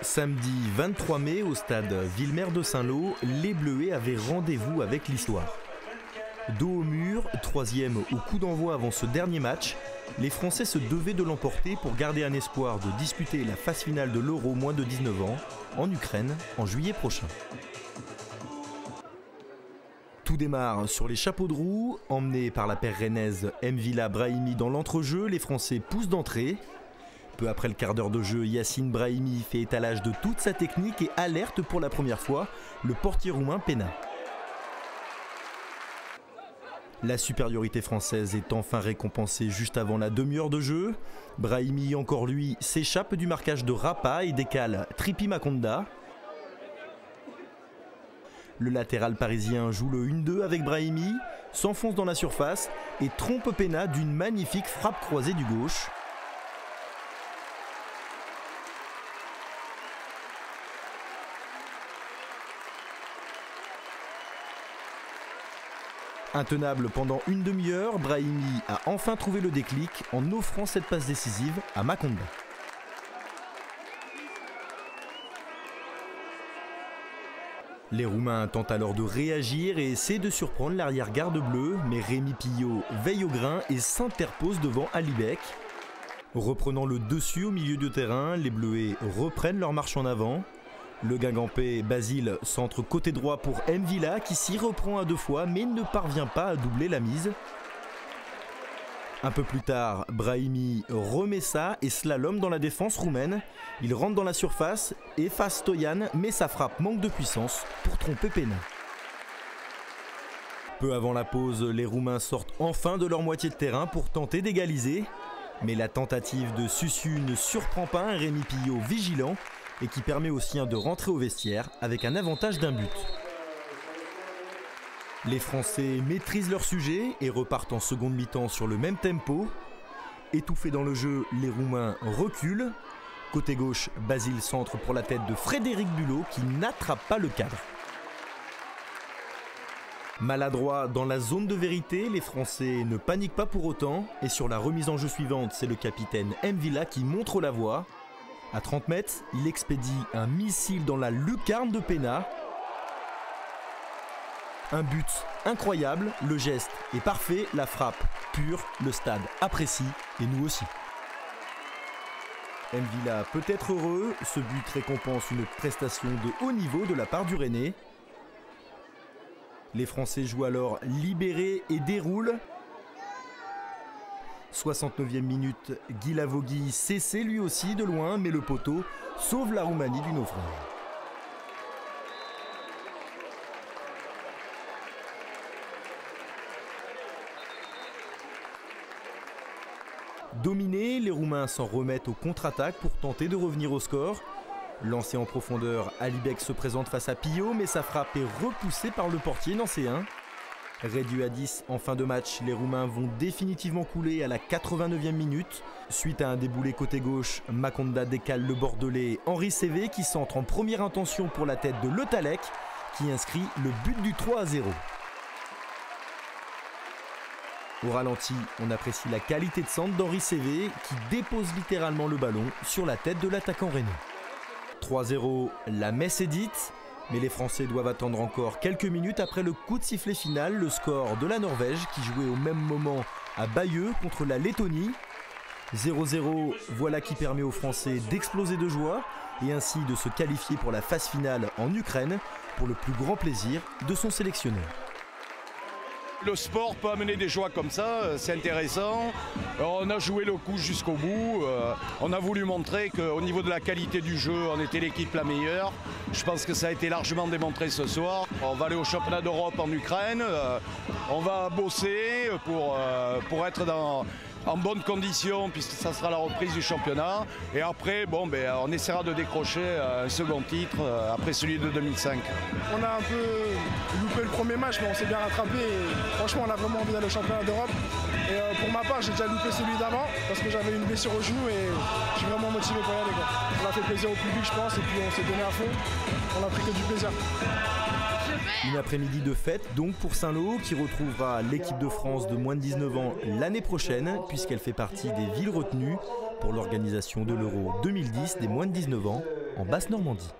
Samedi 23 mai, au stade Villemer de Saint-Lô, les Bleuets avaient rendez-vous avec l'histoire. Dos au mur, troisième au coup d'envoi avant ce dernier match, les Français se devaient de l'emporter pour garder un espoir de disputer la phase finale de l'Euro moins de 19 ans, en Ukraine, en juillet prochain. Tout démarre sur les chapeaux de roue, emmenés par la paire rennaise M'Vila Brahimi dans l'entrejeu, les Français poussent d'entrée. Peu après le quart d'heure de jeu, Yacine Brahimi fait étalage de toute sa technique et alerte pour la première fois le portier roumain Pena. La supériorité française est enfin récompensée juste avant la demi-heure de jeu. Brahimi, encore lui, s'échappe du marquage de Rapa et décale Tripi Makonda. Le latéral parisien joue le 1-2 avec Brahimi, s'enfonce dans la surface et trompe Pena d'une magnifique frappe croisée du gauche. Intenable pendant une demi-heure, Brahimi a enfin trouvé le déclic en offrant cette passe décisive à Makonda. Les Roumains tentent alors de réagir et essaient de surprendre l'arrière-garde bleu, mais Rémi Pillot veille au grain et s'interpose devant Alibek. Reprenant le dessus au milieu du terrain, les Bleuets reprennent leur marche en avant. Le Guingampais Basile centre côté droit pour M'Vila qui s'y reprend à deux fois mais ne parvient pas à doubler la mise. Un peu plus tard, Brahimi remet ça et slalom dans la défense roumaine. Il rentre dans la surface, efface Stoyan mais sa frappe manque de puissance pour tromper Pena. Peu avant la pause, les Roumains sortent enfin de leur moitié de terrain pour tenter d'égaliser. Mais la tentative de Susu ne surprend pas un Rémi Pillot vigilant et qui permet aux siens de rentrer au vestiaire avec un avantage d'un but. Les Français maîtrisent leur sujet et repartent en seconde mi-temps sur le même tempo. Étouffés dans le jeu, les Roumains reculent. Côté gauche, Basile centre pour la tête de Frédéric Bulot qui n'attrape pas le cadre. Maladroits dans la zone de vérité, les Français ne paniquent pas pour autant et sur la remise en jeu suivante, c'est le capitaine M'Vila qui montre la voie. À 30 mètres, il expédie un missile dans la lucarne de Pena. Un but incroyable, le geste est parfait, la frappe pure, le stade apprécie et nous aussi. M'Vila peut être heureux, ce but récompense une prestation de haut niveau de la part du Rennais. Les Français jouent alors libérés et déroulent. 69e minute, Guy Lavogui cessé lui aussi de loin, mais le poteau sauve la Roumanie du naufrage. Dominés, les Roumains s'en remettent au contre-attaque pour tenter de revenir au score. Lancé en profondeur, Alibek se présente face à Pillot, mais sa frappe est repoussée par le portier nancéen. Réduit à 10 en fin de match, les Roumains vont définitivement couler à la 89e minute. Suite à un déboulé côté gauche, Makonda décale le Bordelais Henri Cévé qui centre en première intention pour la tête de Le Tallec qui inscrit le but du 3-0. Au ralenti, on apprécie la qualité de centre d'Henri Cévé qui dépose littéralement le ballon sur la tête de l'attaquant rennais. 3-0, la messe est dite. Mais les Français doivent attendre encore quelques minutes après le coup de sifflet final, le score de la Norvège qui jouait au même moment à Bayeux contre la Lettonie. 0-0, voilà qui permet aux Français d'exploser de joie et ainsi de se qualifier pour la phase finale en Ukraine pour le plus grand plaisir de son sélectionneur. Le sport peut amener des joies comme ça, c'est intéressant. On a joué le coup jusqu'au bout. On a voulu montrer qu'au niveau de la qualité du jeu, on était l'équipe la meilleure. Je pense que ça a été largement démontré ce soir. On va aller au championnat d'Europe en Ukraine. On va bosser pour être en bonnes conditions puisque ça sera la reprise du championnat. Et après, on essaiera de décrocher un second titre après celui de 2005. On a un peu loupé le premier match, mais on s'est bien rattrapé. Et franchement, on a vraiment envie d'aller au championnat d'Europe. Et pour ma part, j'ai déjà loupé celui d'avant parce que j'avais une blessure au genou et je suis vraiment motivé pour y aller. On a fait plaisir au public, je pense, et puis on s'est donné à fond. On a pris que du plaisir. Une après-midi de fête donc pour Saint-Lô qui retrouvera l'équipe de France de moins de 19 ans l'année prochaine puisqu'elle fait partie des villes retenues pour l'organisation de l'Euro 2010 des moins de 19 ans en Basse-Normandie.